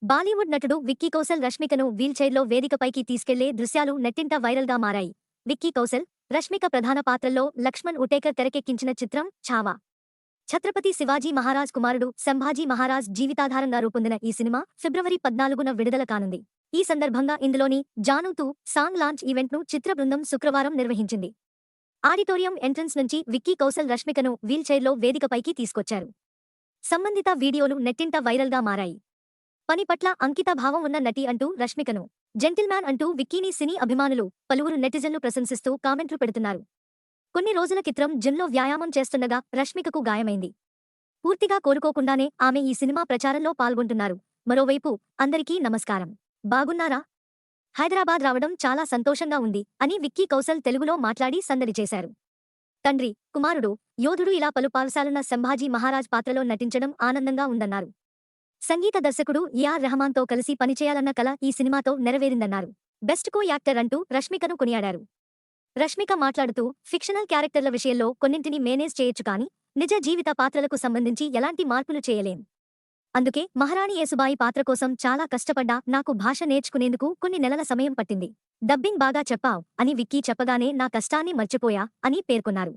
బాలీవుడ్ నటుడు విక్కీ కౌశల్ రష్మికను వీల్చైర్లో వేదికపైకి తీసుకెళ్లే దృశ్యాలు నెట్టింట వైరల్గా మారాయి. విక్కీ కౌశల్, రష్మిక ప్రధాన పాత్రల్లో లక్ష్మణ్ ఉటేకర్ తెరకెక్కించిన చిత్రం ఛావా. ఛత్రపతి శివాజీ మహారాజ్ కుమారుడు సంభాజీ మహారాజ్ జీవితాధారంగా రూపొందిన ఈ సినిమా ఫిబ్రవరి 14న విడుదల కానుంది. ఈ సందర్భంగా ఇందులోని జాను తూ సాంగ్ లాంచ్ ఈవెంట్ను చిత్ర బృందం శుక్రవారం నిర్వహించింది. ఆడిటోరియం ఎంట్రన్స్ నుంచి విక్కీ కౌశల్ రష్మికను వీల్చైర్లో వేదికపైకి తీసుకొచ్చారు. సంబంధిత వీడియోలు నెట్టింట వైరల్గా మారాయి. పని పట్ల అంకిత భావం ఉన్న నటి అంటూ రష్మికను జెంటిల్మ్యాన్ అంటూ విక్కీని సినీ అభిమానులు, పలువురు నెటిజన్లు ప్రశంసిస్తూ కామెంట్లు పెడుతున్నారు. కొన్ని రోజుల క్రితం జిమ్లో వ్యాయామం చేస్తుండగా రష్మికకు గాయమైంది. పూర్తిగా కోలుకోకుండానే ఆమె ఈ సినిమా ప్రచారంలో పాల్గొంటున్నారు. మరోవైపు అందరికీ నమస్కారం, బాగున్నారా? హైదరాబాద్ రావడం చాలా సంతోషంగా ఉంది అని విక్కీ కౌశల్ తెలుగులో మాట్లాడి సందడి చేశారు. తండ్రి, కుమారుడు, యోధుడు ఇలా పలు పాల్సాలున్న సంభాజీ మహారాజ్ పాత్రలో నటించడం ఆనందంగా ఉందన్నారు. సంగీత దర్శకుడు ఏఆర్ రెహమాన్తో కలిసి పనిచేయాలన్న కల ఈ సినిమాతో నెరవేరిందన్నారు. బెస్ట్ కో యాక్టర్ అంటూ రష్మికను కొనియాడారు. రష్మిక మాట్లాడుతూ, ఫిక్షనల్ క్యారెక్టర్ల విషయంలో కొన్నింటిని మేనేజ్ చేయొచ్చు కానీ నిజ జీవిత పాత్రలకు సంబంధించి ఎలాంటి మార్పులు చేయలేం. అందుకే మహారాణి యేసుబాయి పాత్ర కోసం చాలా కష్టపడ్డా. నాకు భాష నేర్చుకునేందుకు కొన్ని నెలల సమయం పట్టింది. డబ్బింగ్ బాగా చెప్పావ్ అని విక్కీ చెప్పగానే నా కష్టాన్ని మర్చిపోయా అని పేర్కొన్నారు.